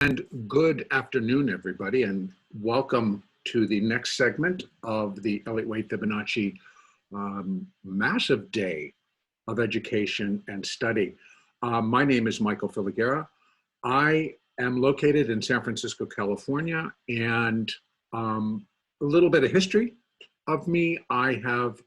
And good afternoon, everybody, and welcome to the next segment of the Elliott Wave Fibonacci massive day of education and study. My name is Michael Filighera. I am located in San Francisco, California, and a little bit of history of me. I have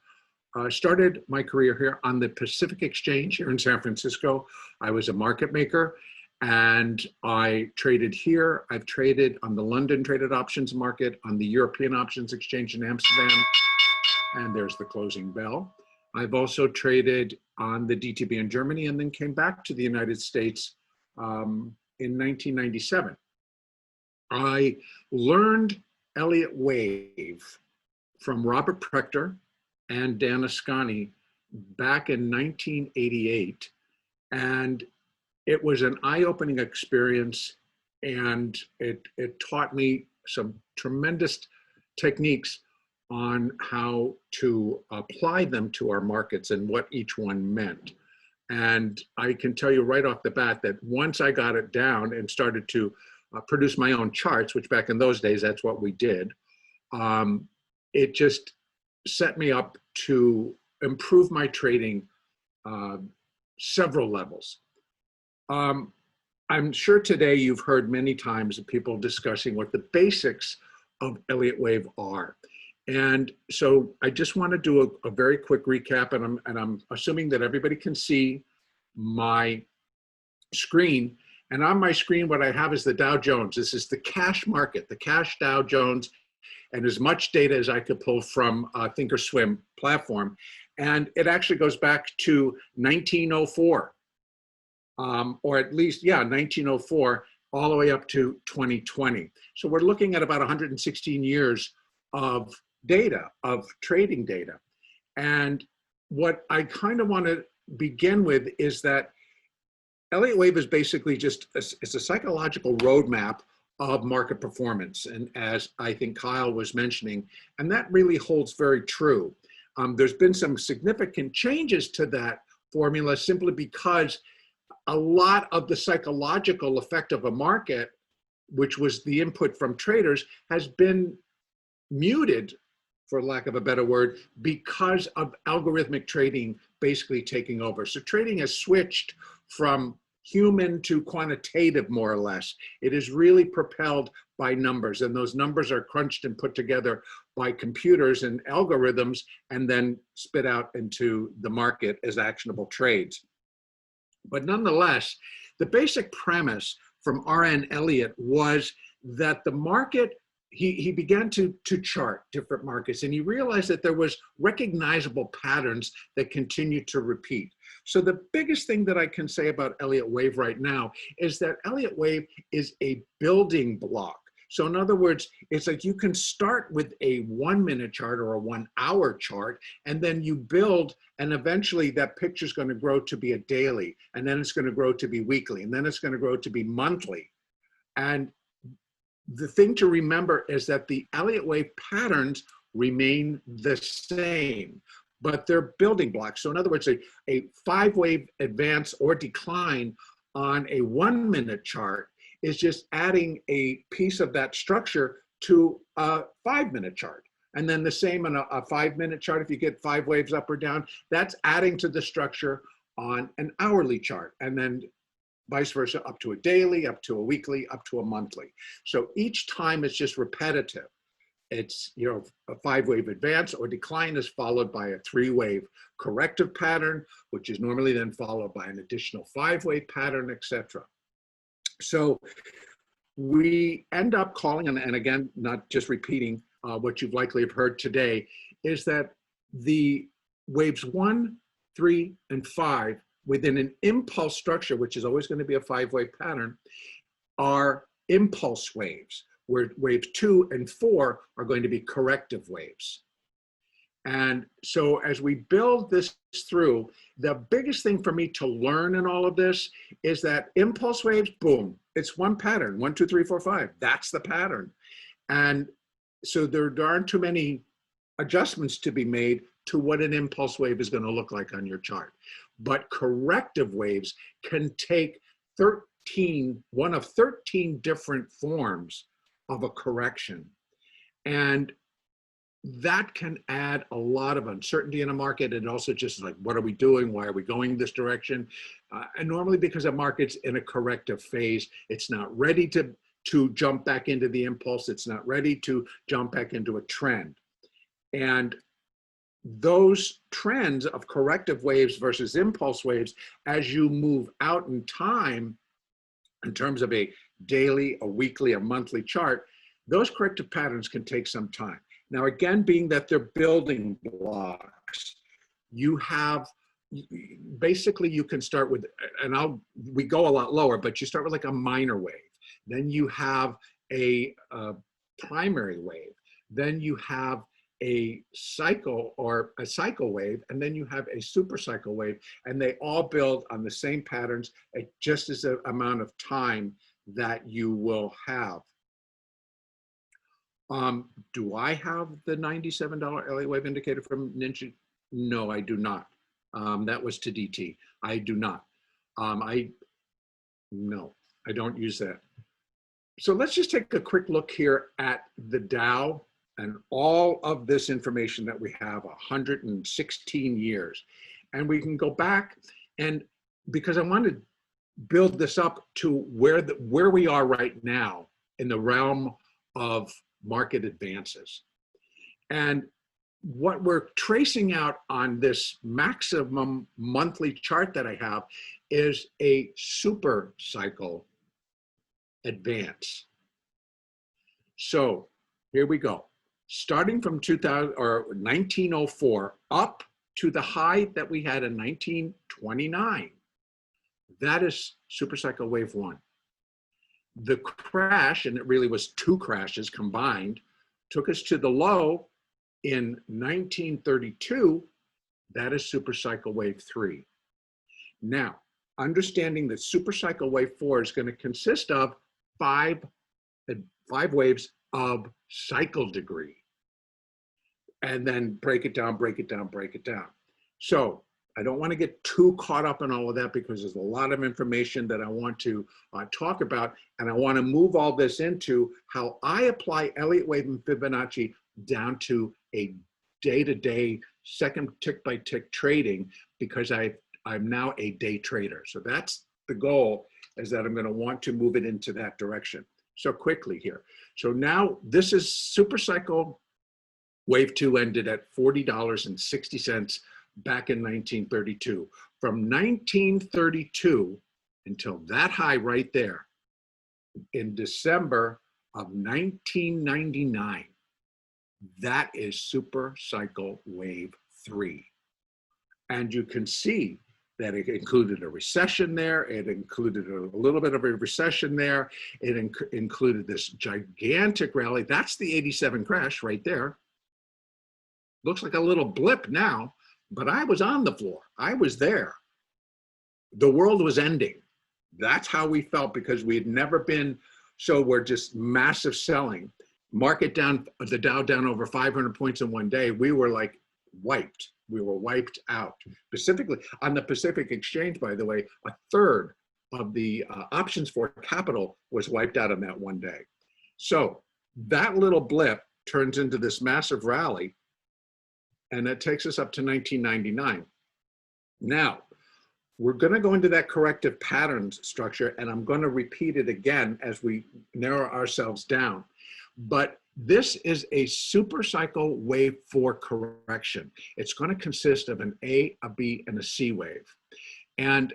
started my career here on the Pacific Exchange here in San Francisco. I was a market maker, and I traded here. I've traded on the London traded options market, on the European Options Exchange in Amsterdam, and there's the closing bell. I've also traded on the DTB in Germany and then came back to the United States in 1997. I learned Elliott Wave from Robert Prechter and Dan Ascani back in 1988, and it was an eye-opening experience, and it taught me some tremendous techniques on how to apply them to our markets and what each one meant. And I can tell you right off the bat that once I got it down and started to produce my own charts, which back in those days, that's what we did, it just set me up to improve my trading several levels. I'm sure today you've heard many times of people discussing what the basics of Elliott Wave are. And so I just want to do a very quick recap, and I'm assuming that everybody can see my screen. And on my screen, what I have is the Dow Jones. This is the cash market, the cash Dow Jones, and as much data as I could pull from Thinkorswim platform. And it actually goes back to 1904. Or at least, 1904, all the way up to 2020. So we're looking at about 116 years of data, of trading data. And what I kind of want to begin with is that Elliott Wave is basically just, it's a psychological roadmap of market performance. And as I think Kyle was mentioning, and that really holds very true. There's been some significant changes to that formula simply because a lot of the psychological effect of a market, which was the input from traders, has been muted, for lack of a better word, because of algorithmic trading basically taking over. So trading has switched from human to quantitative, more or less. It is really propelled by numbers, and those numbers are crunched and put together by computers and algorithms and then spit out into the market as actionable trades. But nonetheless, the basic premise from R.N. Elliott was that the market, he began to chart different markets, and he realized that there was recognizable patterns that continued to repeat. So the biggest thing that I can say about Elliott Wave right now is that Elliott Wave is a building block. So in other words, it's like you can start with a 1-minute chart or a 1-hour chart, and then you build, and eventually that picture is going to grow to be a daily, and then it's going to grow to be weekly, and then it's going to grow to be monthly. And the thing to remember is that the Elliott Wave patterns remain the same, but they're building blocks. So in other words, a 5-wave advance or decline on a 1-minute chart is just adding a piece of that structure to a 5-minute chart. And then the same on a 5-minute chart, if you get 5 waves up or down, that's adding to the structure on an hourly chart. And then vice versa, up to a daily, up to a weekly, up to a monthly. So each time it's just repetitive. It's, a 5-wave advance or decline is followed by a 3-wave corrective pattern, which is normally then followed by an additional 5-wave pattern, etc. So we end up calling, and again, not just repeating what you've likely have heard today, is that the waves 1, 3, and 5 within an impulse structure, which is always going to be a 5-wave pattern, are impulse waves, where waves 2 and 4 are going to be corrective waves. And so as we build this through, the biggest thing for me to learn in all of this is that impulse waves, boom, it's one pattern, 1, 2, 3, 4, 5. That's the pattern. And so there aren't too many adjustments to be made to what an impulse wave is going to look like on your chart. But corrective waves can take one of 13 different forms of a correction. And that can add a lot of uncertainty in a market, and also just like, what are we doing? Why are we going this direction? And normally, because a market's in a corrective phase, it's not ready to jump back into the impulse. It's not ready to jump back into a trend. And those trends of corrective waves versus impulse waves, as you move out in time, in terms of a daily, a weekly, a monthly chart, those corrective patterns can take some time. Now, again, being that they're building blocks, you have, basically you can start with, and we go a lot lower, but you start with like a minor wave. Then you have a primary wave. Then you have a cycle or a cycle wave, and then you have a super cycle wave, and they all build on the same patterns at just as the amount of time that you will have. Do I have the $97 Elliott Wave indicator from Ninja? No, I do not. That was to DT. I do not. No, I don't use that. So let's just take a quick look here at the Dow and all of this information that we have, 116 years. And we can go back, and because I want to build this up to where we are right now in the realm of market advances. And what we're tracing out on this maximum monthly chart that I have is a super cycle advance. So here we go. Starting from 1904 up to the high that we had in 1929. That is supercycle wave one. The crash, and it really was two crashes combined, took us to the low in 1932. That is supercycle wave three. Now, understanding that supercycle wave four is going to consist of five waves of cycle degree. And then break it down, break it down, break it down. So I don't want to get too caught up in all of that, because there's a lot of information that I want to talk about. And I want to move all this into how I apply Elliott Wave and Fibonacci down to a day-to-day, second tick-by-tick trading, because I'm now a day trader. So that's the goal, is that I'm going to want to move it into that direction. So quickly here. So now this is supercycle wave two, ended at $40.60 back in 1932. From 1932 until that high right there in December of 1999, that is super cycle wave three. And you can see that it included a recession there. It included a little bit of a recession there. It included this gigantic rally. That's the 87 crash right there. Looks like a little blip now, but I was on the floor. I was there. The world was ending. That's how we felt, because we had never been, so we're just massive selling. Market down, the Dow down over 500 points in one day. We were like wiped. We were wiped out. Specifically on the Pacific Exchange, by the way, a third of the options for capital was wiped out in that one day. So that little blip turns into this massive rally, and that takes us up to 1999. Now, we're going to go into that corrective patterns structure, and I'm going to repeat it again as we narrow ourselves down. But this is a super cycle wave four correction. It's going to consist of an A, a B, and a C wave. And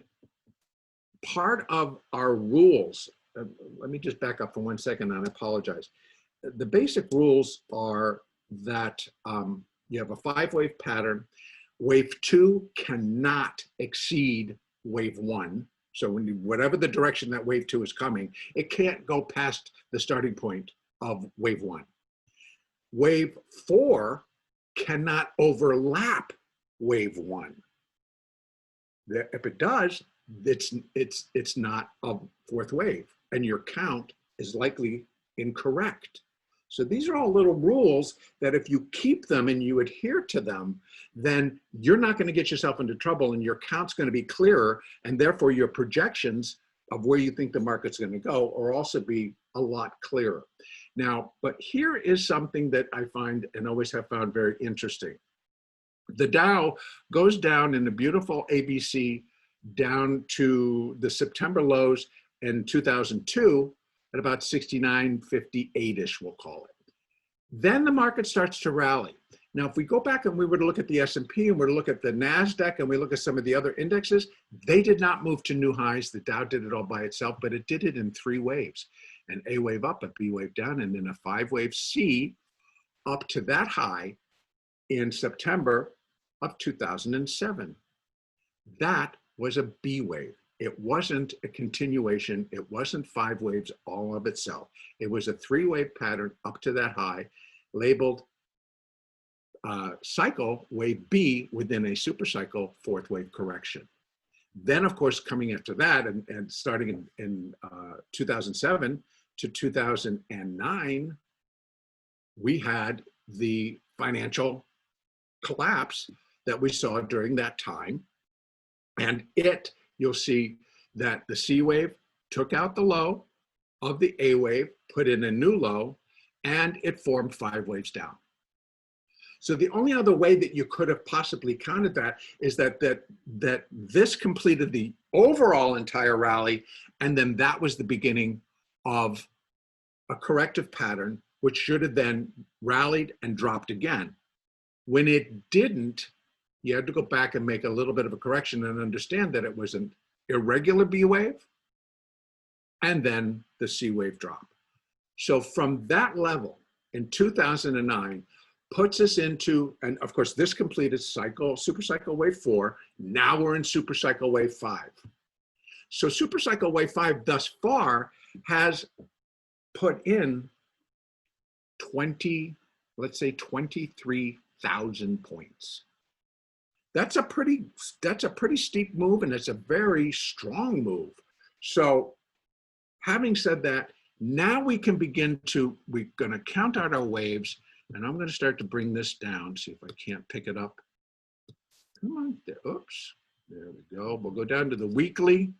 part of our rules, let me just back up for 1 second, and I apologize. The basic rules are that you have a five-wave pattern. Wave two cannot exceed wave one. So when whatever the direction that wave two is coming, it can't go past the starting point of wave one. Wave four cannot overlap wave one. If it does, it's not a fourth wave, and your count is likely incorrect. So these are all little rules that if you keep them and you adhere to them, then you're not going to get yourself into trouble, and your count's going to be clearer, and therefore your projections of where you think the market's going to go, or also be a lot clearer. Now, but here is something that I find and always have found very interesting. The Dow goes down in a beautiful ABC down to the September lows in 2002 at about 69.58-ish, we'll call it. Then the market starts to rally. Now, if we go back and we were to look at the S&P and we're to look at the NASDAQ and we look at some of the other indexes, they did not move to new highs. The Dow did it all by itself, but it did it in 3 waves. An A wave up, a B wave down, and then a 5-wave C up to that high in September of 2007. That was a B wave. It wasn't a continuation. It wasn't 5 waves all of itself. It was a 3-wave pattern up to that high, labeled cycle wave B within a super cycle 4th wave correction. Then, of course, coming after that and starting in 2007 to 2009, we had the financial collapse that we saw during that time. And you'll see that the C wave took out the low of the A wave, put in a new low, and it formed 5 waves down. So the only other way that you could have possibly counted that is that this completed the overall entire rally, and then that was the beginning of a corrective pattern, which should have then rallied and dropped again. When it didn't, you had to go back and make a little bit of a correction and understand that it was an irregular B wave and then the C wave drop. So from that level in 2009, puts us into, and of course this completed super cycle wave 4. Now we're in super cycle wave 5. So super cycle wave 5 thus far has put in let's say 23,000 points. That's a pretty steep move, and it's a very strong move. So having said that, now we can begin to, we're going to count out our waves. And I'm going to start to bring this down, see if I can't pick it up. Come on, there, oops, there we go. We'll go down to the weekly.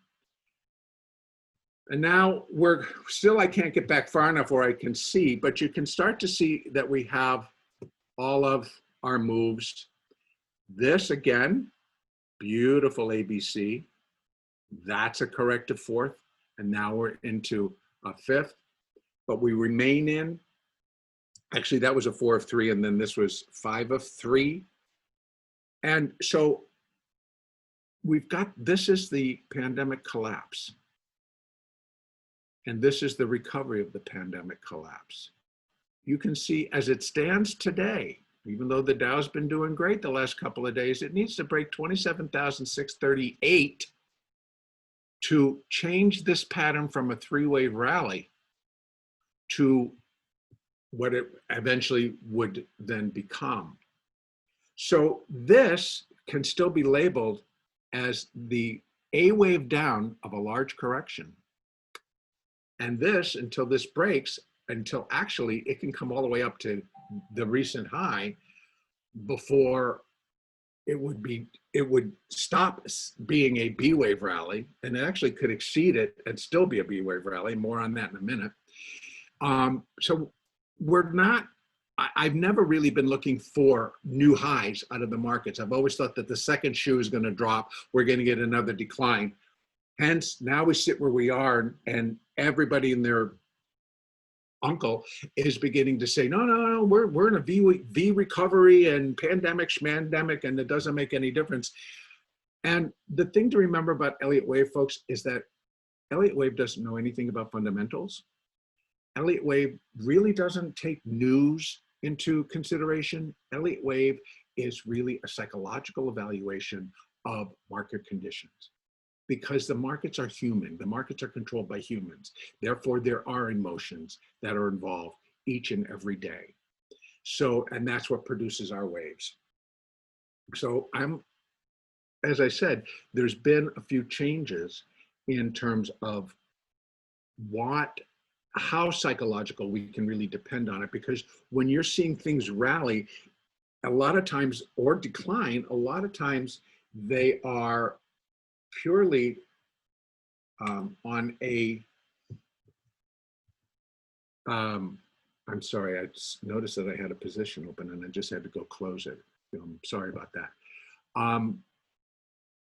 And now I can't get back far enough where I can see, but you can start to see that we have all of our moves. This again, beautiful ABC. That's a corrective 4th. And now we're into a 5th, but we remain in. Actually, that was a 4 of 3, and then this was 5 of 3. And so this is the pandemic collapse. And this is the recovery of the pandemic collapse. You can see as it stands today, even though the Dow's been doing great the last couple of days, it needs to break 27,638 to change this pattern from a 3-wave rally to what it eventually would then become. So this can still be labeled as the A wave down of a large correction. And this, until this breaks, until actually it can come all the way up to the recent high before it would stop being a B wave rally, and it actually could exceed it and still be a B wave rally. More on that in a minute. So I've never really been looking for new highs out of the markets. I've always thought that the second shoe is going to drop. We're going to get another decline. Hence, now we sit where we are, and everybody and their uncle is beginning to say, no, we're in a V recovery and pandemic, schmandemic, and it doesn't make any difference. And the thing to remember about Elliott Wave, folks, is that Elliott Wave doesn't know anything about fundamentals. Elliott Wave really doesn't take news into consideration. Elliott Wave is really a psychological evaluation of market conditions, because the markets are human. The markets are controlled by humans. Therefore, there are emotions that are involved each and every day. So, and that's what produces our waves. So as I said, there's been a few changes in terms of how psychological we can really depend on it, because when you're seeing things rally, a lot of times, or decline, a lot of times they are purely on a, I'm sorry, I just noticed that I had a position open and I just had to go close it. I'm sorry about that.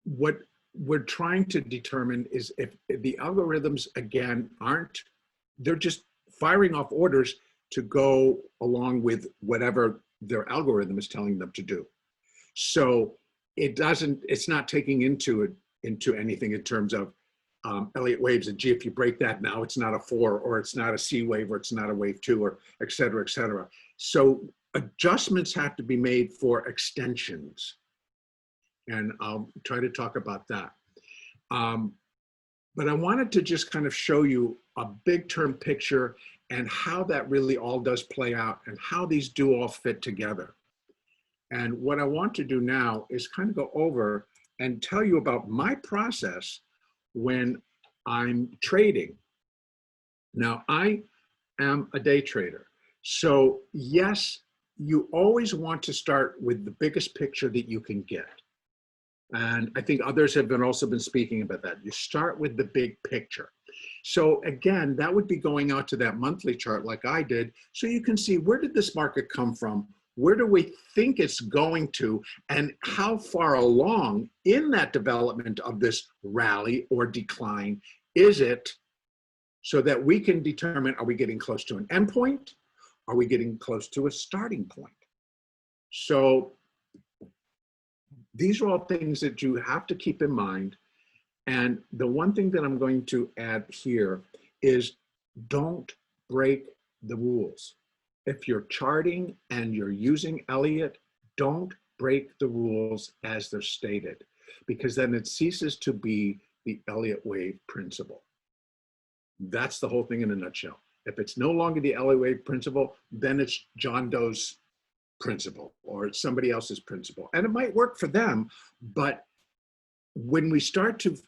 What we're trying to determine is if the algorithms, again, they're just firing off orders to go along with whatever their algorithm is telling them to do. So it's not taking into anything in terms of Elliott waves and gee, if you break that now, it's not a 4, or it's not a C wave, or it's not a wave 2, or et cetera, et cetera. So adjustments have to be made for extensions. And I'll try to talk about that. But I wanted to just kind of show you a big term picture and how that really all does play out and how these do all fit together. And what I want to do now is kind of go over and tell you about my process when I'm trading. Now, I am a day trader. So yes, you always want to start with the biggest picture that you can get. And I think others have also been speaking about that. You start with the big picture. So again, that would be going out to that monthly chart like I did, so you can see, where did this market come from? Where do we think it's going to? And how far along in that development of this rally or decline is it, so that we can determine, are we getting close to an endpoint? Are we getting close to a starting point? So these are all things that you have to keep in mind. And the one thing that I'm going to add here is, don't break the rules. If you're charting and you're using Elliott, don't break the rules as they're stated, because then it ceases to be the Elliott wave principle. That's the whole thing in a nutshell. If it's no longer the Elliott wave principle, then it's John Doe's principle or it's somebody else's principle. And it might work for them, but when we start to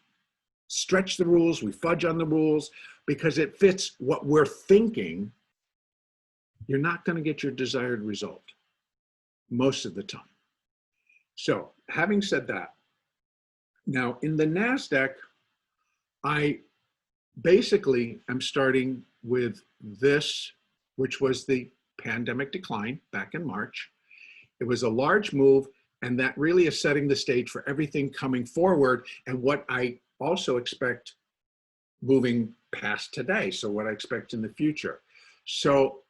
stretch the rules, we fudge on the rules because it fits what we're thinking, you're not going to get your desired result most of the time. So having said that, now in the NASDAQ, I basically am starting with this, which was the pandemic decline back in March. It was a large move, and that really is setting the stage for everything coming forward and what I also expect moving past today. So what I expect in the future. So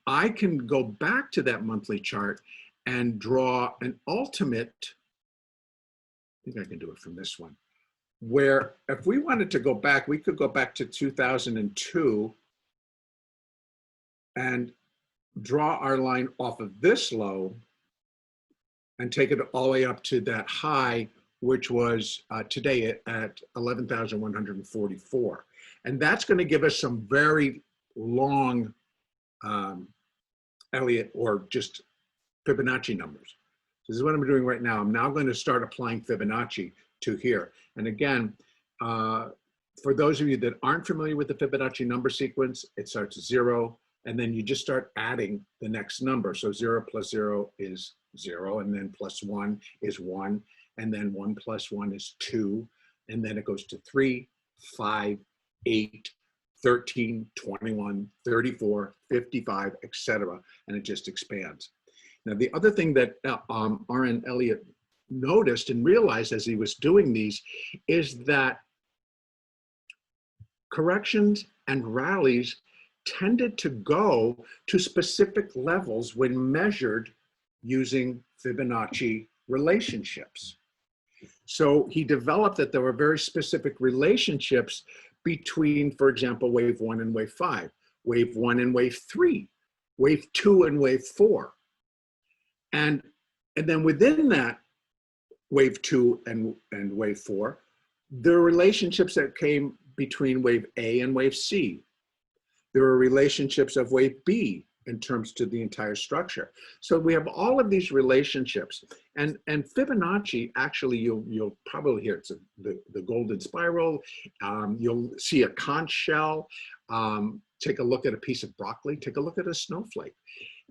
I can go back to that monthly chart and draw an ultimate, I think I can do it from this one, where if we wanted to go back, we could go back to 2002 and draw our line off of this low and take it all the way up to that high, which was today at 11,144. And that's going to give us some very long Elliott or just Fibonacci numbers. This is what I'm doing right now. I'm now going to start applying Fibonacci to here. And again, for those of you that aren't familiar with the Fibonacci number sequence, it starts at 0, and then you just start adding the next number. So 0 plus 0 is 0, and then plus 1 is 1, and then 1 plus 1 is 2, and then it goes to 3, 5, 8, 13, 21, 34, 55, etc., and it just expands. Now, the other thing that R.N. Elliott noticed and realized as he was doing these is that corrections and rallies tended to go to specific levels when measured using Fibonacci relationships. So he developed that there were very specific relationships between, for example, wave 1 and wave 5, wave 1 and wave 3, wave 2 and wave 4. And then within that wave 2 and wave 4, there are relationships that came between wave A and wave C. There are relationships of wave B in terms to the entire structure. So we have all of these relationships, and Fibonacci, actually, you'll probably hear it's the golden spiral. You'll see a conch shell. Take a look at a piece of broccoli. Take a look at a snowflake.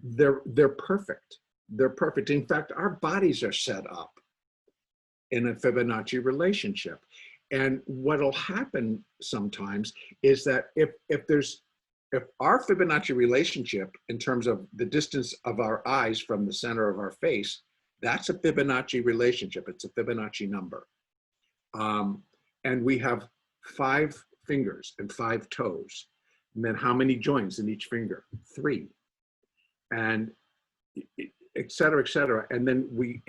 They're perfect. They're perfect. In fact, our bodies are set up in a Fibonacci relationship. And what'll happen sometimes is that if our Fibonacci relationship in terms of the distance of our eyes from the center of our face, that's a Fibonacci relationship. It's a Fibonacci number. And we have 5 fingers and 5 toes. And then how many joints in each finger? 3. And et cetera, et cetera. And then we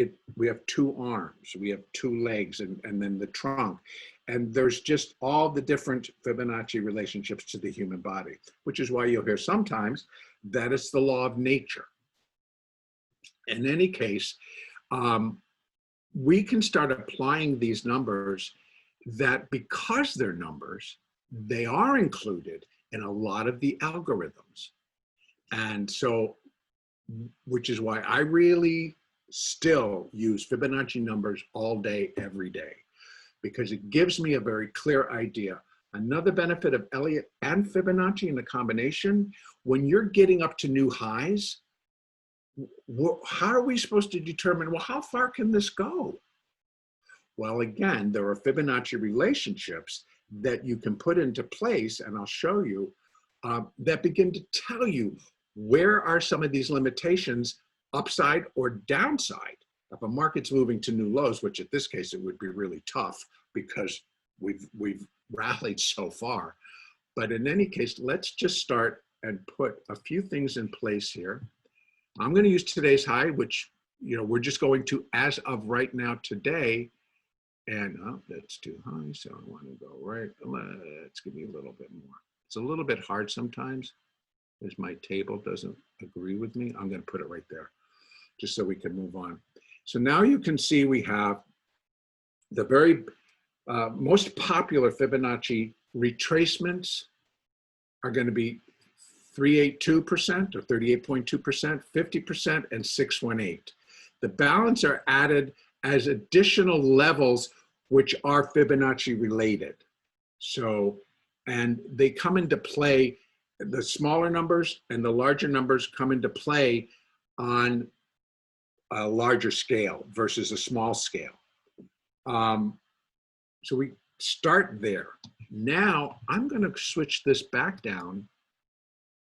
have 2 arms, we have 2 legs, and then the trunk. And there's just all the different Fibonacci relationships to the human body, which is why you'll hear sometimes that it's the law of nature. In any case, we can start applying these numbers that, because they're numbers, they are included in a lot of the algorithms. And so, which is why I really still use Fibonacci numbers all day, every day, because it gives me a very clear idea. Another benefit of Elliott and Fibonacci in the combination, when you're getting up to new highs, how are we supposed to determine, well, how far can this go? Well, again, there are Fibonacci relationships that you can put into place, and I'll show you, that begin to tell you where are some of these limitations, upside or downside. If a market's moving to new lows, which in this case it would be really tough because we've rallied so far. But in any case, let's just start and put a few things in place here. I'm going to use today's high, which, you know, we're just going to as of right now today. And oh, that's too high, so I want to go right. Let's give me a little bit more. It's a little bit hard sometimes, as my table doesn't agree with me. I'm going to put it right there, just so we can move on. So now you can see we have the very most popular Fibonacci retracements are going to be 382% or 38.2%, 50%, and 618. The balance are added as additional levels which are Fibonacci related. So, and they come into play, the smaller numbers and the larger numbers come into play on a larger scale versus a small scale. So we start there. Now I'm going to switch this back down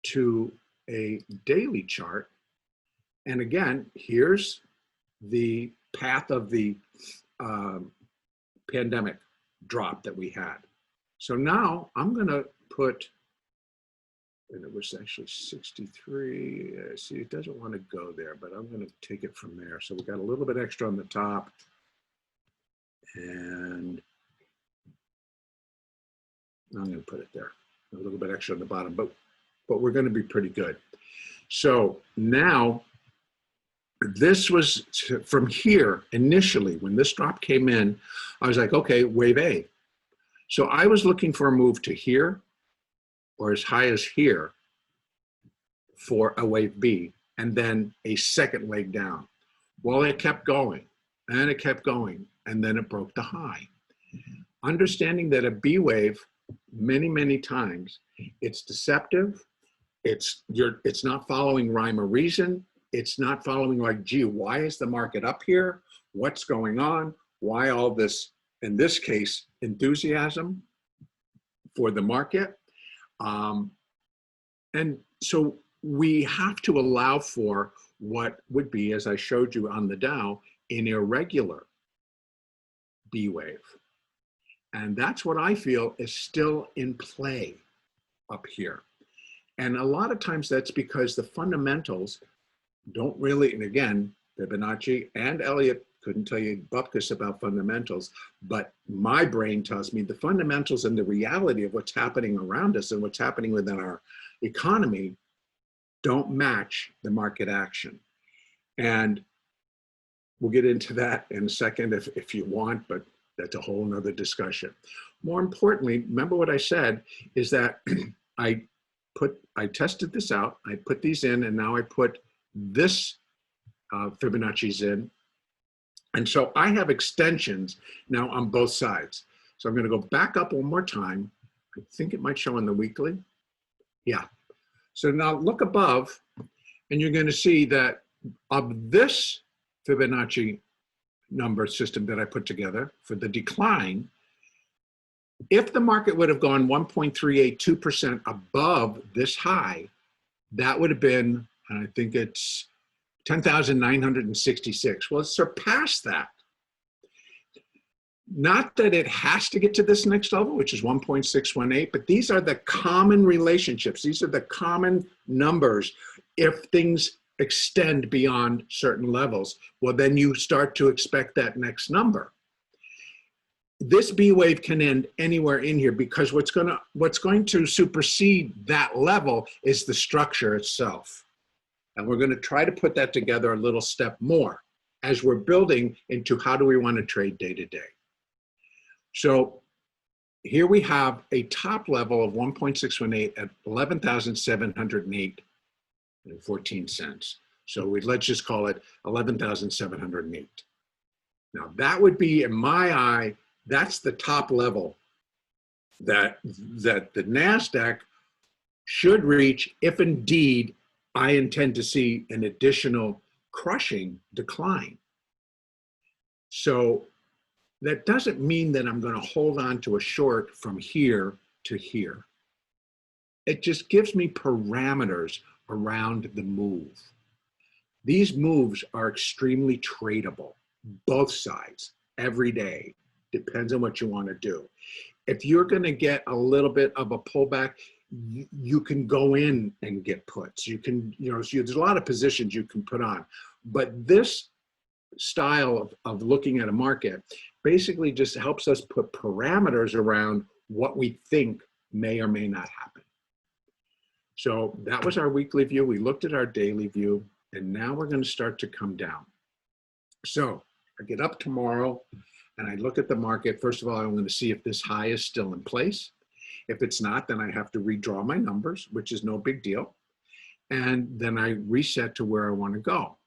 to a daily chart. And again, here's the path of the pandemic drop that we had. So now I'm going to put, and it was actually 63. See, it doesn't want to go there, but I'm going to take it from there. So we got a little bit extra on the top, and I'm going to put it there. A little bit extra on the bottom, but we're going to be pretty good. So now, this was from here initially, when this drop came in, I was like, okay, wave A. So I was looking for a move to here or as high as here for a wave B, and then a second leg down. Well, it kept going and it kept going, and then it broke the high. Understanding that a B wave, many, many times, it's deceptive. It's not following rhyme or reason. It's not following like, gee, why is the market up here? What's going on? Why all this, in this case, enthusiasm for the market? And so we have to allow for what would be, as I showed you on the Dow, an irregular B wave. And that's what I feel is still in play up here. And a lot of times that's because the fundamentals don't really, and again, Fibonacci and Elliott couldn't tell you bupkis about fundamentals, but my brain tells me the fundamentals and the reality of what's happening around us and what's happening within our economy don't match the market action. And we'll get into that in a second if you want, but that's a whole nother discussion. More importantly, remember what I said is that I tested this out, I put these in, and now I put this Fibonacci's in. And so I have extensions now on both sides. So I'm going to go back up one more time. I think it might show in the weekly. Yeah. So now look above, and you're going to see that of this Fibonacci number system that I put together for the decline, If the market would have gone 1.382% above this high, that would have been, and I think it's 10,966. Well, it surpassed that. Not that it has to get to this next level, which is 1.618, but these are the common relationships. These are the common numbers. If things extend beyond certain levels, well, then you start to expect that next number. This B wave can end anywhere in here because what's going to supersede that level is the structure itself. And we're going to try to put that together a little step more as we're building into how do we want to trade day to day. So here we have a top level of 1.618 at 11,708.14 cents. So let's just call it 11,708. Now that would be, in my eye, that's the top level that the NASDAQ should reach if indeed I intend to see an additional crushing decline. So that doesn't mean that I'm going to hold on to a short from here to here. It just gives me parameters around the move. These moves are extremely tradable, both sides, every day. Depends on what you want to do. If you're going to get a little bit of a pullback, you can go in and get puts. You can, so there's a lot of positions you can put on. But this style of looking at a market basically just helps us put parameters around what we think may or may not happen. So that was our weekly view. We looked at our daily view, and now we're going to start to come down. So I get up tomorrow and I look at the market. First of all, I'm going to see if this high is still in place. If it's not, then I have to redraw my numbers, which is no big deal. And then I reset to where I want to go.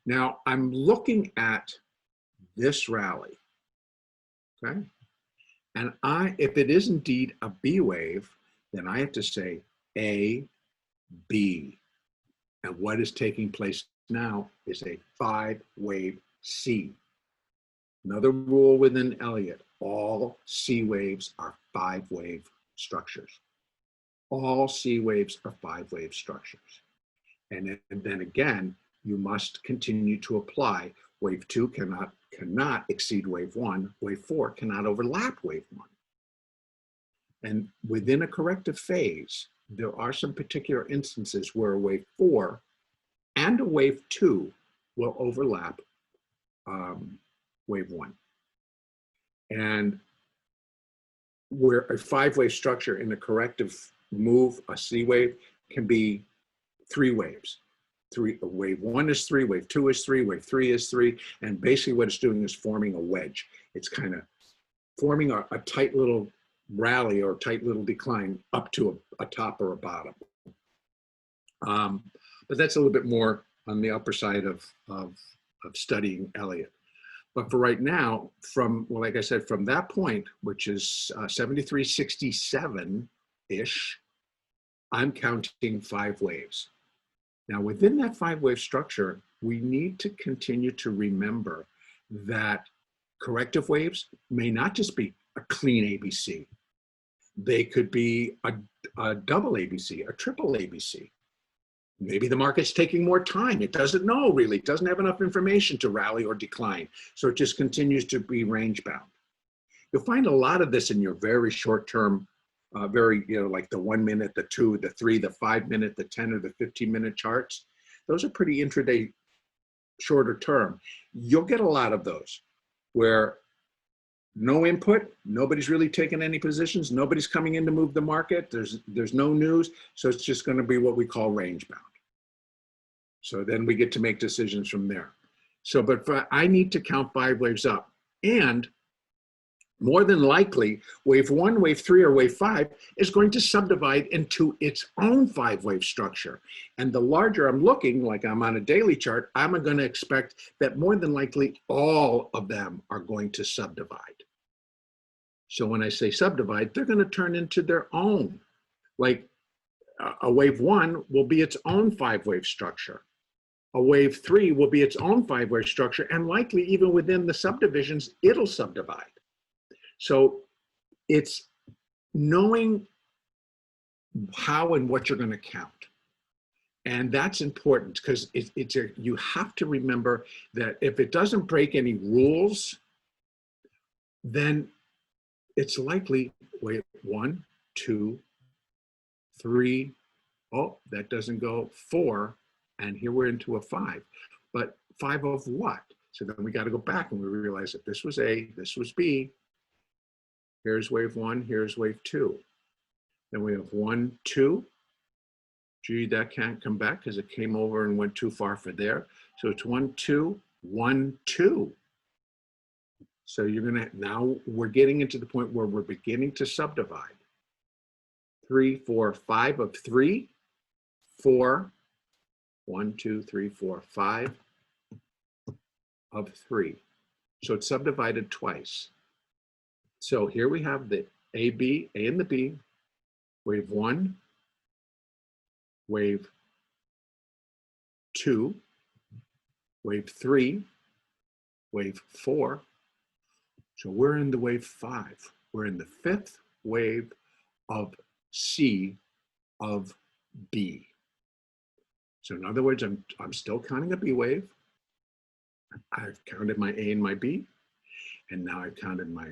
Now I'm looking at this rally, okay? And if it is indeed a B wave, then I have to say A, B. And what is taking place now is a 5-wave C. Another rule within Elliott, all C waves are 5-wave structures. All C waves are 5-wave structures. And then again, you must continue to apply. Wave 2 cannot exceed wave 1. Wave 4 cannot overlap wave 1. And within a corrective phase, there are some particular instances where wave 4 and a wave 2 will overlap wave 1. And where a 5-wave structure in a corrective move, a C wave, can be 3 waves. Wave 1 is 3, wave 2 is 3, wave 3 is 3, and basically what it's doing is forming a wedge. It's kind of forming a tight little rally or tight little decline up to a top or a bottom. But that's a little bit more on the upper side of studying Elliott. But for right now, like I said, from that point, which is 73.67-ish, I'm counting 5 waves. Now, within that 5-wave structure, we need to continue to remember that corrective waves may not just be a clean ABC. They could be a double ABC, a triple ABC. Maybe the market's taking more time. It doesn't know really. It doesn't have enough information to rally or decline. So it just continues to be range bound. You'll find a lot of this in your very short term, like the 1 minute, the 2, the 3, the 5 minute, the 10 or the 15-minute charts. Those are pretty intraday shorter term. You'll get a lot of those where no input, nobody's really taking any positions, nobody's coming in to move the market, there's no news, so it's just going to be what we call range bound. So then we get to make decisions from there. So, but I need to count 5 waves up, and more than likely, wave 1, wave 3, or wave 5 is going to subdivide into its own 5-wave structure. And the larger I'm looking, like I'm on a daily chart, I'm going to expect that more than likely all of them are going to subdivide. So when I say subdivide, they're going to turn into their own. Like a wave 1 will be its own 5-wave structure. A wave 3 will be its own 5-wave structure, and likely even within the subdivisions, it'll subdivide. So it's knowing how and what you're going to count. And that's important because you have to remember that if it doesn't break any rules, then it's likely, wait, 1, 2, 3, oh, that doesn't go, 4, and here we're into a 5. But 5 of what? So then we got to go back and we realize that this was A, this was B. Here's wave 1, here's wave 2. Then we have 1, 2. Gee, that can't come back because it came over and went too far for there. So it's 1, 2, 1, 2. So you're gonna, now we're getting into the point where we're beginning to subdivide. 3, 4, 5 of 3, 4, 1, 2, 3, 4, 5 of 3. So it's subdivided twice. So here we have the A and the B, wave 1, wave 2, wave 3, wave 4. So we're in the wave 5. We're in the 5th wave of C of B. So in other words, I'm still counting a B wave. I've counted my A and my B. And now I've counted my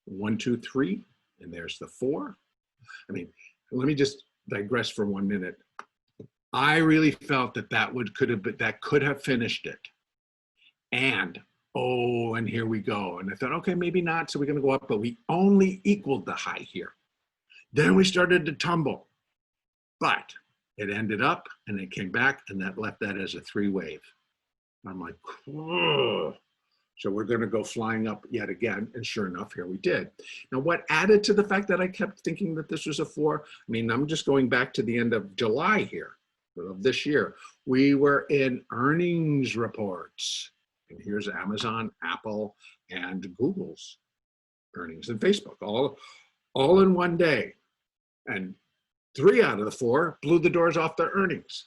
1, 2, 3, and there's the 4. I mean, let me just digress for 1 minute. I really felt that that could have finished it. And, oh, and here we go. And I thought, okay, maybe not, so we're gonna go up, but we only equaled the high here. Then we started to tumble, but it ended up and it came back and that left that as a 3 wave. I'm like, whoa. So we're gonna go flying up yet again, and sure enough, here we did. Now what added to the fact that I kept thinking that this was a 4, I mean, I'm just going back to the end of July here, of this year. We were in earnings reports. And here's Amazon, Apple, and Google's earnings, and Facebook, all in one day. And 3 out of the 4 blew the doors off their earnings.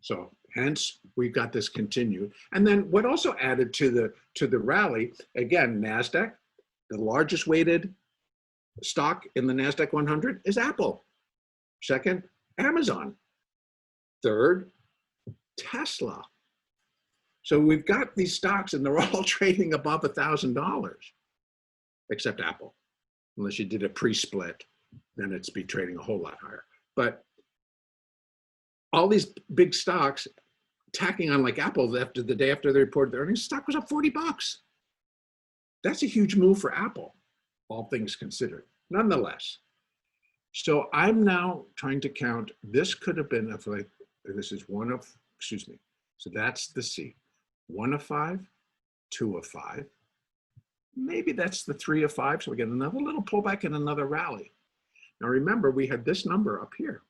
So hence we've got this continued. And then what also added to the rally, again, NASDAQ, the largest weighted stock in the NASDAQ 100 is Apple. Second, Amazon. Third, Tesla. So we've got these stocks and they're all trading above $1,000, except Apple. Unless you did a pre-split, then it's be trading a whole lot higher. But all these big stocks tacking on, like Apple, after the day after they reported their earnings, stock was up $40. That's a huge move for Apple, all things considered, nonetheless. So I'm now trying to count, this could have been, this is 1 of, excuse me, so that's the C. 1 of 5, 2 of 5. Maybe that's the 3 of 5, so we get another little pullback and another rally. Now remember, we had this number up here,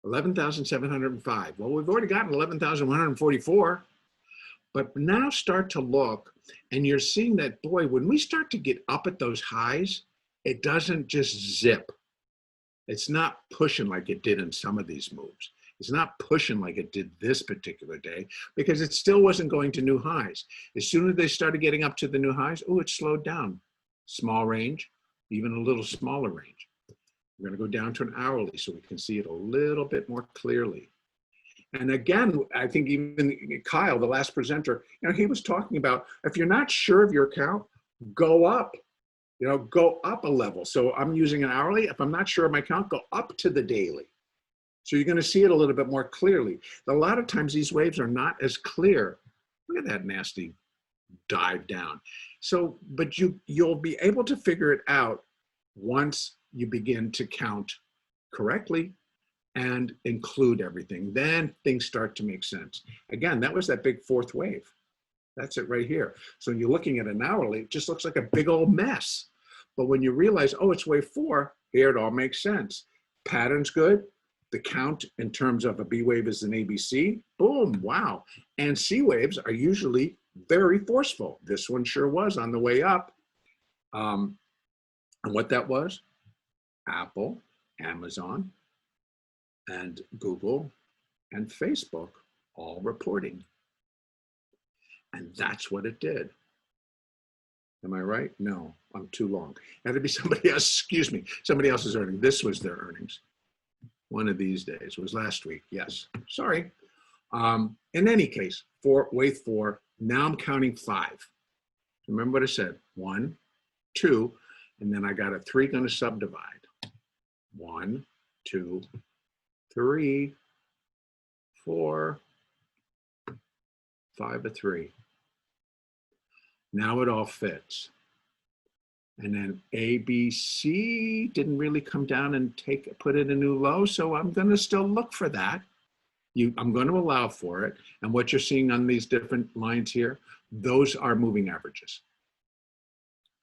11,705. Well, we've already gotten 11,144, but now start to look, and you're seeing that, boy, when we start to get up at those highs, it doesn't just zip. It's not pushing like it did in some of these moves. It's not pushing like it did this particular day because it still wasn't going to new highs. As soon as they started getting up to the new highs, oh, it slowed down. Small range, even a little smaller range. We're going to go down to an hourly so we can see it a little bit more clearly. And again, I think even Kyle, the last presenter, he was talking about, if you're not sure of your account, go up. Go up a level. So I'm using an hourly. If I'm not sure of my count, go up to the daily. So you're going to see it a little bit more clearly. A lot of times these waves are not as clear. Look at that nasty dive down. So, but you'll be able to figure it out once you begin to count correctly and include everything. Then things start to make sense. Again, that was that big 4th wave. That's it right here. So when you're looking at an hourly, it just looks like a big old mess. But when you realize, oh, it's wave 4, here it all makes sense. Pattern's good. The count in terms of a B wave is an ABC. Boom, wow. And C waves are usually very forceful. This one sure was on the way up. And what that was? Apple, Amazon, and Google, and Facebook all reporting. And that's what it did. Am I right? No, I'm too long. It had to be somebody else, excuse me, somebody else's earnings. This was their earnings. One of these days. It was last week, yes. Sorry. In any case, wave 4, now I'm counting 5. Remember what I said? 1, 2, and then I got a 3 going to subdivide. 1, 2, 3, 4, 5, a 3. Now it all fits. And then A, B, C didn't really come down and put in a new low, so I'm going to still look for that. I'm going to allow for it. And what you're seeing on these different lines here, those are moving averages.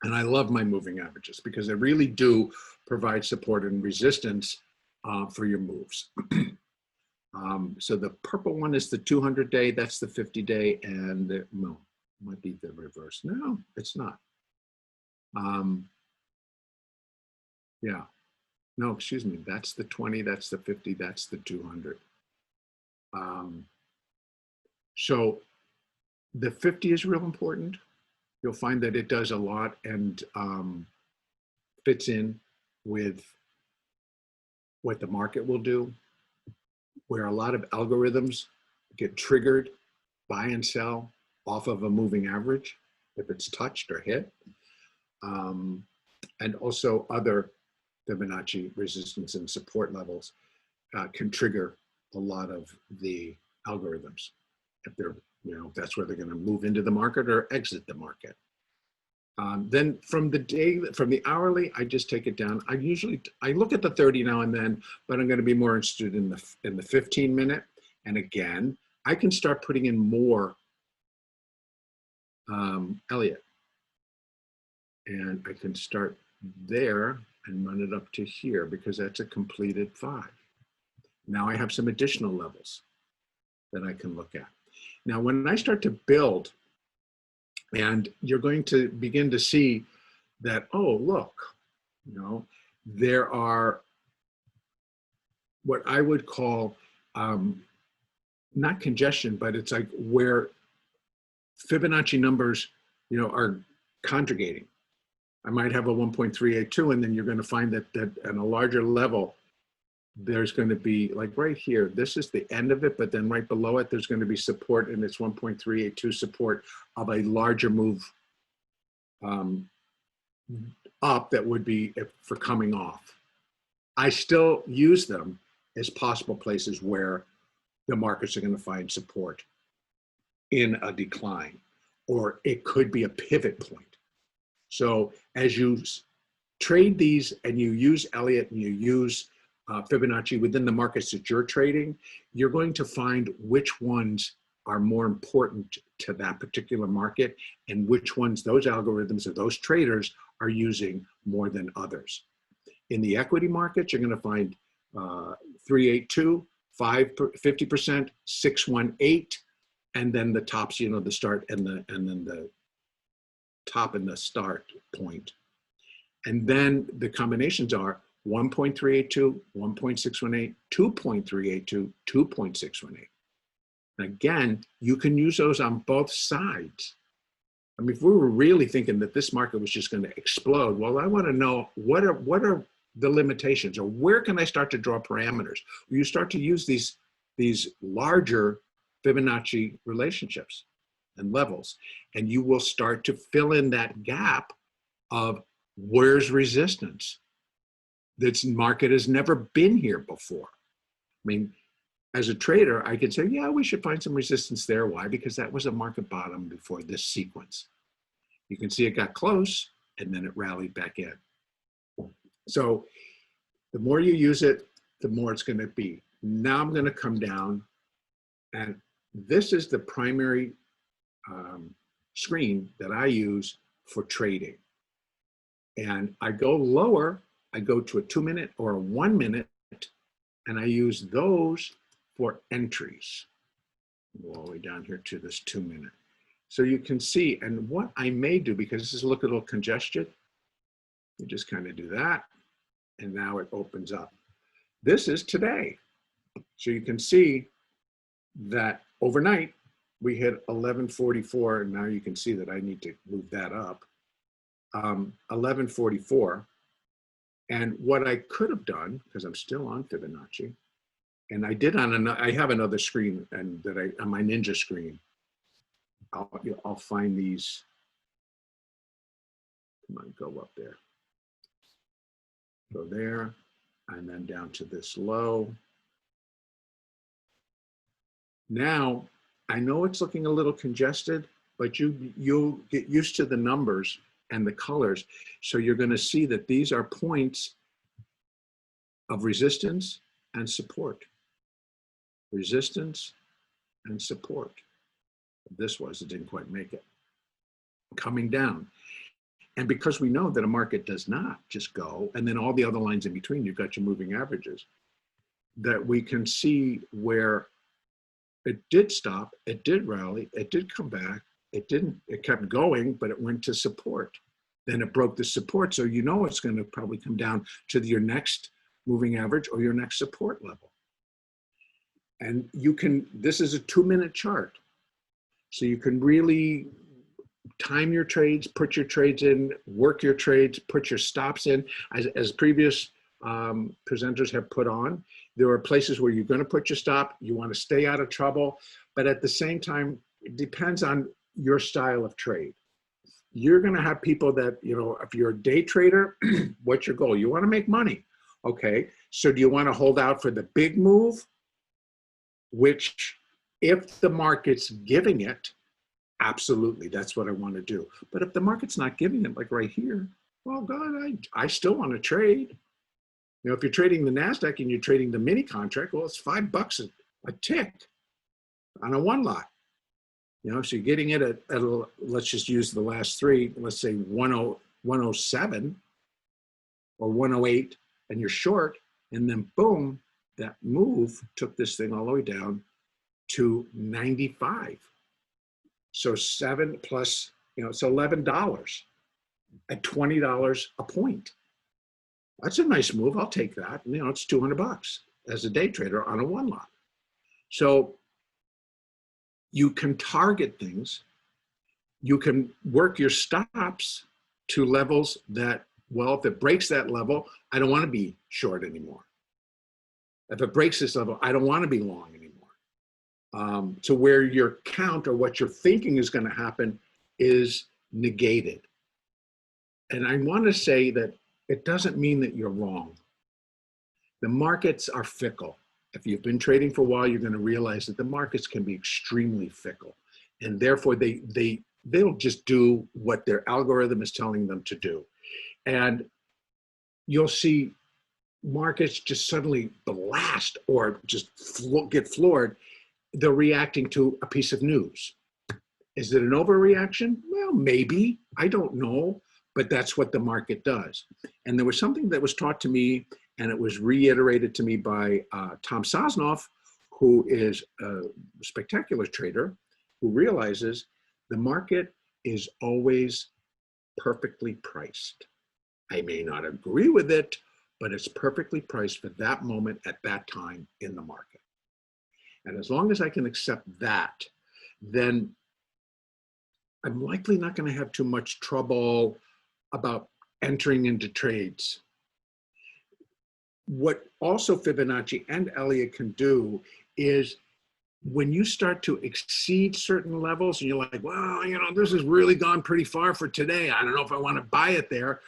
And I love my moving averages because they really do provide support and resistance for your moves. So the purple one is the 200-day, that's the 50-day, and no, might be the reverse. No, it's not. Yeah, no, excuse me, that's the 20, that's the 50, that's the 200. So the 50 is real important. You'll find that it does a lot and fits in with what the market will do, where a lot of algorithms get triggered, buy and sell off of a moving average, if it's touched or hit. And also other Fibonacci resistance and support levels can trigger a lot of the algorithms. If they're, that's where they're going to move into the market or exit the market. Then from the hourly, I just take it down. I look at the 30 now and then, but I'm going to be more interested in the 15-minute. And again, I can start putting in more Elliott. And I can start there and run it up to here because that's a completed 5. Now I have some additional levels that I can look at. Now, when I start to build, and you're going to begin to see that, oh, look, there are what I would call not congestion, but it's like where Fibonacci numbers, are conjugating. I might have a 1.382, and then you're going to find that at a larger level, there's going to be, like right here, this is the end of it, but then right below it, there's going to be support, and it's 1.382 support of a larger move up that would be for coming off. I still use them as possible places where the markets are going to find support in a decline, or it could be a pivot point. So as you trade these and you use Elliott and you use Fibonacci within the markets that you're trading, you're going to find which ones are more important to that particular market and which ones those algorithms or those traders are using more than others. In the equity markets, you're going to find 382, 50%, 618, and then the tops, the start and then the top and the start point. And then the combinations are 1.382, 1.618, 2.382, 2.618. Again, you can use those on both sides. I mean, if we were really thinking that this market was just going to explode, well, I want to know what are the limitations, or where can I start to draw parameters? You start to use these larger Fibonacci relationships and levels, and you will start to fill in that gap of where's resistance. This market has never been here before. I mean, as a trader, I could say, yeah, we should find some resistance there. Why? Because that was a market bottom before this sequence. You can see it got close and then it rallied back in. So the more you use it, the more it's going to be. Now I'm going to come down, and this is the primary screen that I use for trading. And I go lower, I go to a 2-minute or a 1-minute, and I use those for entries. Go all the way down here to this 2-minute. So you can see, and what I may do, because this is a little congested, you just kind of do that, and now it opens up. This is today. So you can see that overnight, we hit 1144, and now you can see that I need to move that up. 1144. And what I could have done, because I'm still on Fibonacci, and I did on another, I have another screen and that on my Ninja screen. I'll find these. Come on, go up there. Go there, and then down to this low. Now, I know it's looking a little congested, but you'll get used to the numbers and the colors. So you're going to see that these are points of resistance and support. Resistance and support. This was, it didn't quite make it. Coming down. And because we know that a market does not just go, and then all the other lines in between, you've got your moving averages, that we can see where it did stop, it did rally, it did come back, it kept going, but it went to support. Then it broke the support, so you know it's going to probably come down to your next moving average or your next support level. And you can, this is a 2-minute chart. So you can really time your trades, put your trades in, work your trades, put your stops in. As previous presenters have put on, there are places where you're going to put your stop. You want to stay out of trouble, but at the same time, it depends on your style of trade. You're going to have people that, you know, if you're a day trader, what's your goal? You want to make money. Okay, so do you want to hold out for the big move, which if the market's giving it, absolutely, that's what I want to do. But if the market's not giving it, like right here, well, God, I still want to trade. You know, if you're trading the NASDAQ and you're trading the mini contract, well, it's $5 a tick on a one lot. You know, so you're getting it at let's just use the last three, let's say 107 or 108, and you're short, and then boom, that move took this thing all the way down to 95. So 7 plus, you know, it's $11 at $20 a point. That's a nice move. I'll take that. You know, it's $200 as a day trader on a one lot. So you can target things. You can work your stops to levels that, well, if it breaks that level, I don't want to be short anymore. If it breaks this level, I don't want to be long anymore. To where your count or what you're thinking is going to happen is negated. And I want to say that it doesn't mean that you're wrong. The markets are fickle. If you've been trading for a while, you're going to realize that the markets can be extremely fickle. And therefore, they'll just do what their algorithm is telling them to do. And you'll see markets just suddenly blast or just get floored. They're reacting to a piece of news. Is it an overreaction? Well, maybe. I don't know. But that's what the market does. And there was something that was taught to me, and it was reiterated to me by Tom Sosnoff, who is a spectacular trader, who realizes the market is always perfectly priced. I may not agree with it, but it's perfectly priced for that moment at that time in the market. And as long as I can accept that, then I'm likely not going to have too much trouble about entering into trades. What also Fibonacci and Elliott can do is when you start to exceed certain levels and you're like, well, you know, this has really gone pretty far for today. I don't know if I want to buy it there,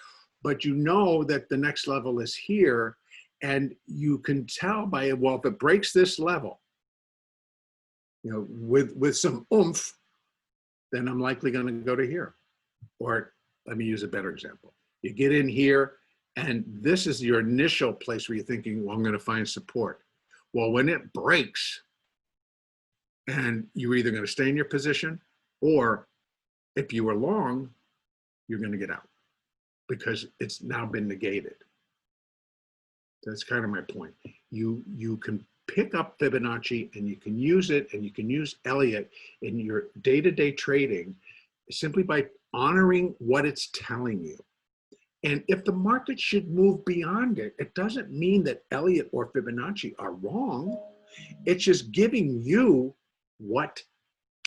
but you know that the next level is here, and you can tell by it, well, if it breaks this level, you know, with some oomph, then I'm likely going to go to here. Or let me use a better example. You get in here, and this is your initial place where you're thinking, well, I'm going to find support. Well, when it breaks, and you're either going to stay in your position, or if you were long, you're going to get out because it's now been negated. That's kind of my point. You can pick up Fibonacci, and you can use it, and you can use Elliott in your day-to-day trading simply by honoring what it's telling you. And if the market should move beyond it, it doesn't mean that Elliott or Fibonacci are wrong. It's just giving you what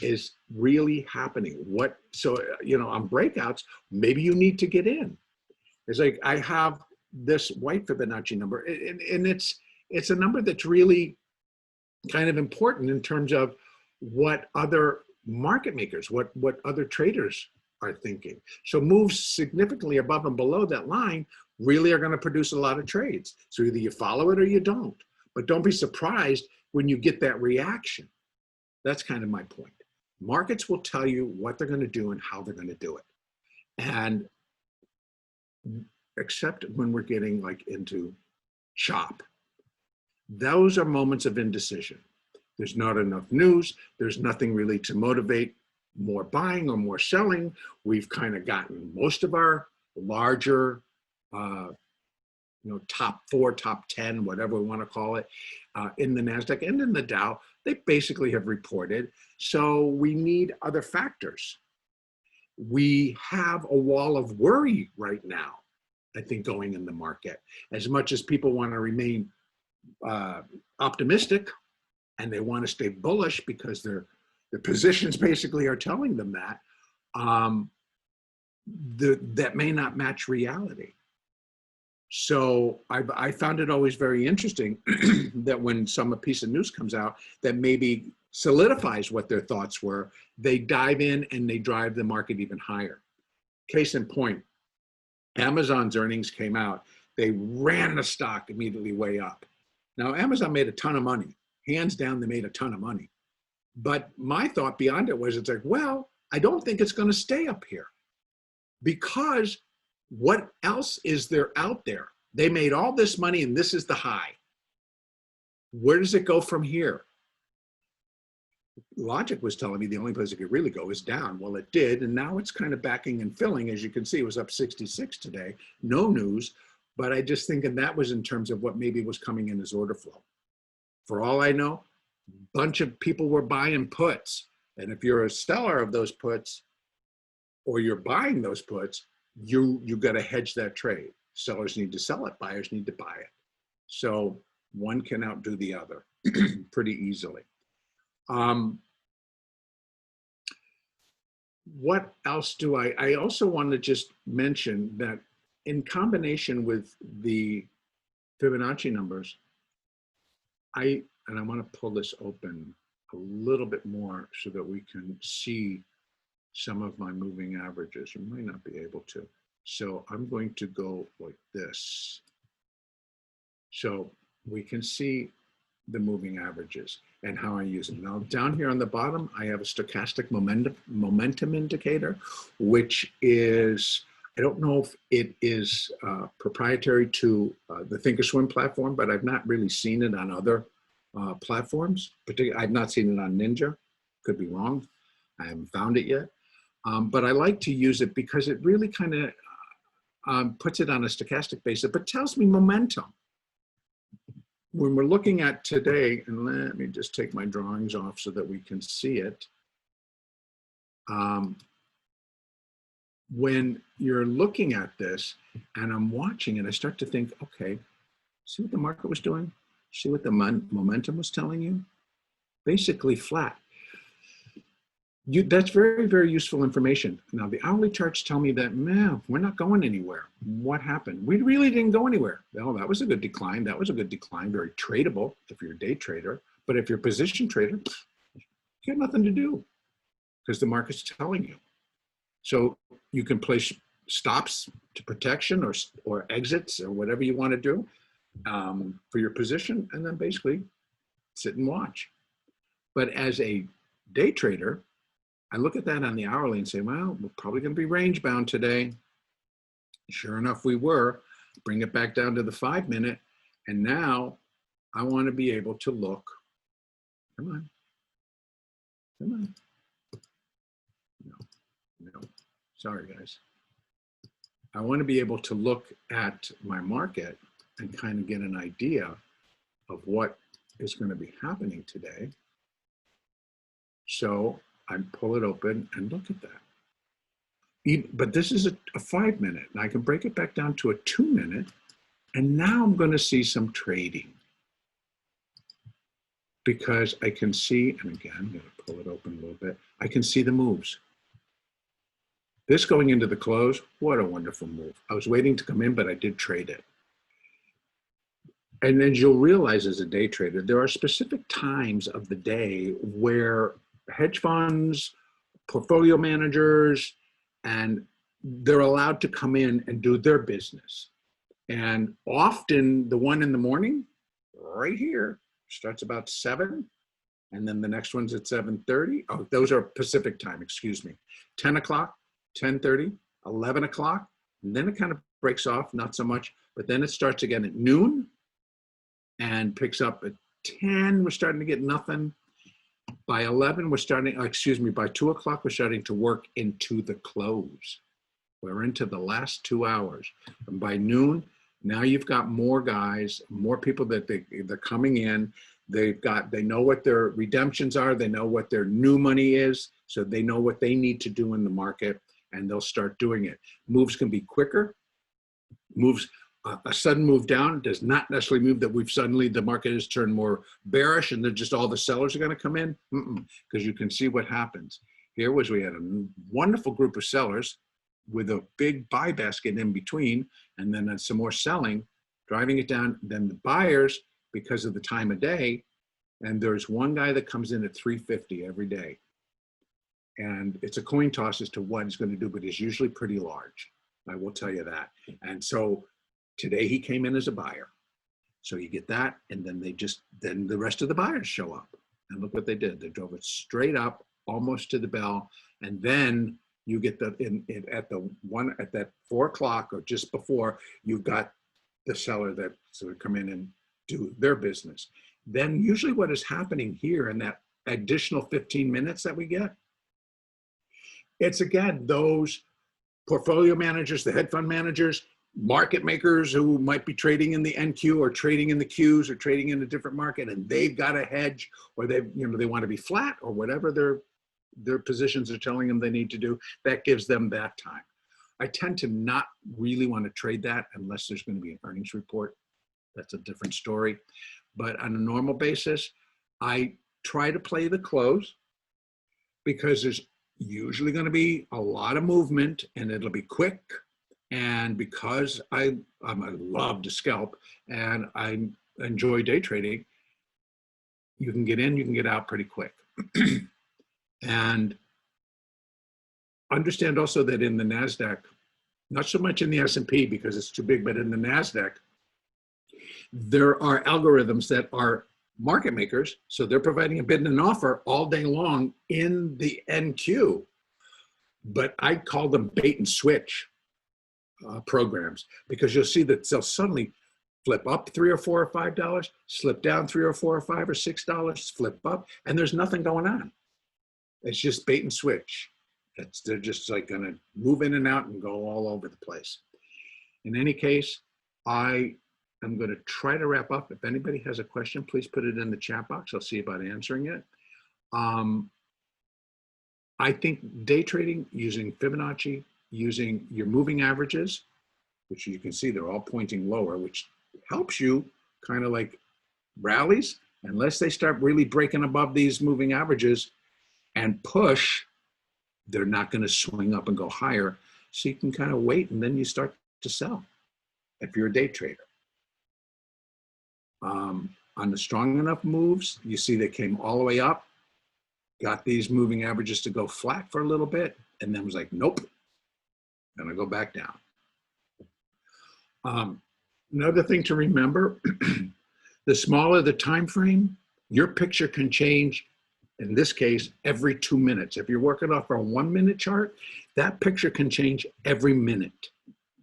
is really happening. So, you know, on breakouts, maybe you need to get in. It's like, I have this white Fibonacci number, and it's a number that's really kind of important in terms of what other market makers, what other traders are thinking. So moves significantly above and below that line really are going to produce a lot of trades. So either you follow it or you don't. But don't be surprised when you get that reaction. That's kind of my point. Markets will tell you what they're going to do and how they're going to do it. And except when we're getting like into chop, those are moments of indecision. There's not enough news. There's nothing really to motivate more buying or more selling. We've kind of gotten most of our larger, you know, top 4, top 10, whatever we want to call it, in the NASDAQ and in the Dow, they basically have reported. So we need other factors. We have a wall of worry right now, I think, going in the market. As much as people want to remain optimistic and they want to stay bullish because their positions basically are telling them that, that may not match reality. So I found it always very interesting that when a piece of news comes out that maybe solidifies what their thoughts were, they dive in and they drive the market even higher. Case in point, Amazon's earnings came out. They ran the stock immediately way up. Now, Amazon made a ton of money. Hands down, they made a ton of money. But my thought beyond it was, it's like, well, I don't think it's going to stay up here, because what else is there out there? They made all this money and this is the high. Where does it go from here? Logic was telling me the only place it could really go is down. Well, it did, and now it's kind of backing and filling. As you can see, it was up 66 today. No news, but I just think that was in terms of what maybe was coming in as order flow. For all I know, a bunch of people were buying puts. And if you're a seller of those puts, or you're buying those puts, you got to hedge that trade. Sellers need to sell it, buyers need to buy it. So one can outdo the other pretty easily. What else do I also want to just mention that in combination with the Fibonacci numbers, and I want to pull this open a little bit more so that we can see some of my moving averages. You might not be able to. So I'm going to go like this. So we can see the moving averages and how I use them. Now down here on the bottom, I have a stochastic momentum indicator, which is, I don't know if it is proprietary to the Thinkorswim platform, but I've not really seen it on other platforms. Particularly, I've not seen it on Ninja. Could be wrong. I haven't found it yet. But I like to use it because it really kind of puts it on a stochastic basis, but tells me momentum. When we're looking at today, and let me just take my drawings off so that we can see it. When you're looking at this and I'm watching it, I start to think, okay, see what the market was doing? See what the momentum was telling you? Basically flat. That's very, very useful information. Now, the hourly charts tell me that, man, we're not going anywhere. What happened? We really didn't go anywhere. Well, that was a good decline. That was a good decline. Very tradable if you're a day trader. But if you're a position trader, you got nothing to do because the market's telling you. So you can place stops to protection or exits or whatever you want to do for your position, and then basically sit and watch. But as a day trader, I look at that on the hourly and say, well, we're probably going to be range bound today. Sure enough, we were. Bring it back down to the 5-minute. And now I want to be able to look. Come on. Come on. No. Sorry, guys. I want to be able to look at my market and kind of get an idea of what is going to be happening today. So I pull it open and look at that. But this is a 5-minute, and I can break it back down to a 2-minute, and now I'm going to see some trading. because I can see, and again, I'm going to pull it open a little bit, I can see the moves. This going into the close, what a wonderful move. I was waiting to come in, but I did trade it. And then you'll realize as a day trader, there are specific times of the day where hedge funds, portfolio managers, and they're allowed to come in and do their business. And often the one in the morning, right here, starts about 7, and then the next one's at 7:30. Oh, those are Pacific time, excuse me. 10 o'clock, 10:30, 11 o'clock, and then it kind of breaks off, not so much, but then it starts again at noon and picks up at 10. We're starting to get nothing. By 11, we're starting, by 2 o'clock, we're starting to work into the close. We're into the last 2 hours. And by noon, now you've got more guys, more people that they're coming in. They know what their redemptions are. They know what their new money is. So they know what they need to do in the market, and they'll start doing it. Moves can be quicker. Moves, a sudden move down does not necessarily mean that the market has turned more bearish and just all the sellers are going to come in. Because you can see what happens. Here we had a wonderful group of sellers with a big buy basket in between, and then some more selling, driving it down. Then the buyers, because of the time of day, and there's one guy that comes in at 350 every day. And it's a coin toss as to what he's going to do, but it's usually pretty large. I will tell you that. And so today he came in as a buyer. So you get that, and then then the rest of the buyers show up. And look what they did. They drove it straight up, almost to the bell, and then you get at that 4 o'clock or just before, you've got the seller that sort of come in and do their business. Then usually what is happening here in that additional 15 minutes that we get, it's again, those portfolio managers, the hedge fund managers, market makers who might be trading in the NQ or trading in the Qs or trading in a different market, and they've got a hedge, or they want to be flat or whatever their positions are telling them they need to do. That gives them that time. I tend to not really want to trade that unless there's going to be an earnings report. That's a different story. But on a normal basis, I try to play the close because there's usually going to be a lot of movement and it'll be quick. And because I love to scalp and I enjoy day trading, you can get in, you can get out pretty quick. And understand also that in the NASDAQ, not so much in the S&P because it's too big, but in the NASDAQ, there are algorithms that are market makers. So they're providing a bid and an offer all day long in the NQ. But I call them bait and switch programs, because you'll see that they'll suddenly flip up $3 or $4 or $5, slip down $3 or $4 or $5 or $6, flip up, and there's nothing going on. It's just bait and switch. They're just like going to move in and out and go all over the place. In any case, I am going to try to wrap up. If anybody has a question, please put it in the chat box. I'll see about answering it. I think day trading using Fibonacci, using your moving averages, which you can see they're all pointing lower, which helps you kind of like rallies, unless they start really breaking above these moving averages and push, they're not going to swing up and go higher. So you can kind of wait and then you start to sell if you're a day trader. On the strong enough moves, you see they came all the way up, got these moving averages to go flat for a little bit, and then was like, nope, gonna go back down. Another thing to remember, the smaller the time frame, your picture can change, in this case, every 2 minutes. If you're working off a 1 minute chart, that picture can change every minute.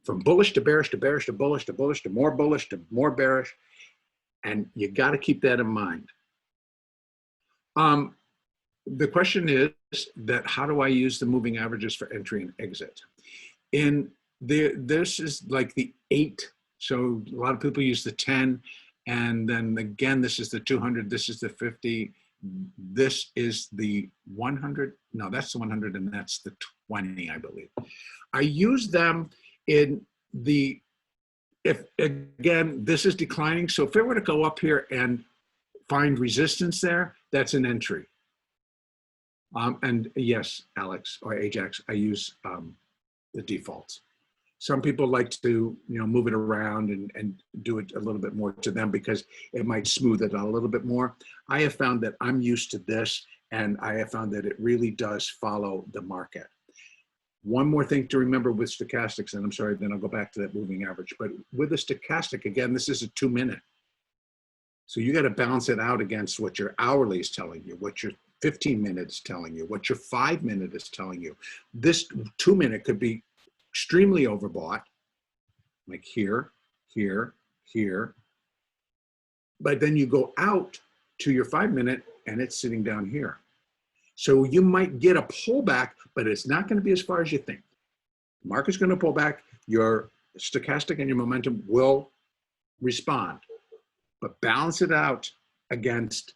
From bullish to bearish to bearish to bullish to bullish to more bearish. And you got to keep that in mind. The question is that how do I use the moving averages for entry and exit? This is like the 8. So a lot of people use the 10. And then again, this is the 200. This is the 50. This is the 100. No, that's the 100 and that's the 20, I believe. I use them in the, if again, this is declining. So if it were to go up here and find resistance there, that's an entry. And yes, Alex or Ajax, I use the defaults. Some people like to, move it around and do it a little bit more to them because it might smooth it out a little bit more. I have found that I'm used to this, and I have found that it really does follow the market. One more thing to remember with stochastics, and I'm sorry, then I'll go back to that moving average, but with a stochastic, again, this is a 2-minute. So you got to balance it out against what your hourly is telling you, what your 15-minute is telling you, what your 5-minute is telling you. This 2-minute could be extremely overbought, like here, here, here. But then you go out to your 5-minute and it's sitting down here. So you might get a pullback, but it's not going to be as far as you think. The market's going to pull back. Your stochastic and your momentum will respond, but balance it out against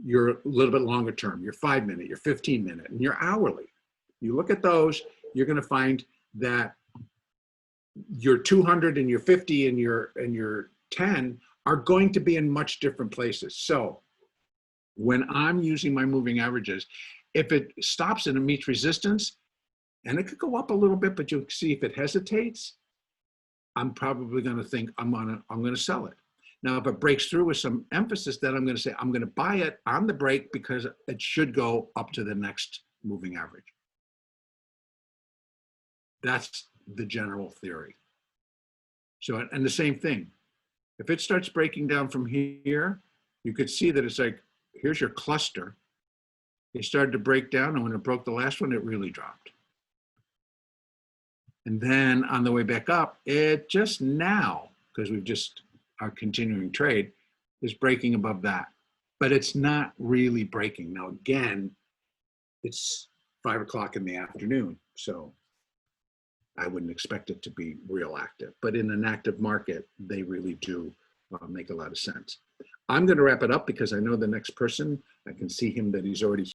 your little bit longer term, your 5-minute, your 15-minute, and your hourly. You look at those, you're going to find that your 200 and your 50 and your 10 are going to be in much different places. So when I'm using my moving averages, if it stops and it meets resistance, and it could go up a little bit, but you'll see if it hesitates, I'm probably going to think I'm going to sell it. Now, if it breaks through with some emphasis, then I'm going to say I'm going to buy it on the break because it should go up to the next moving average. That's the general theory. So, and the same thing, if it starts breaking down from here, you could see that it's like, here's your cluster. It started to break down, and when it broke the last one, it really dropped. And then on the way back up, it just now, because we've just our continuing trade, is breaking above that. But it's not really breaking. Now, again, it's 5 o'clock in the afternoon, so I wouldn't expect it to be real active. But in an active market, they really do make a lot of sense. I'm going to wrap it up because I know the next person, I can see him that he's already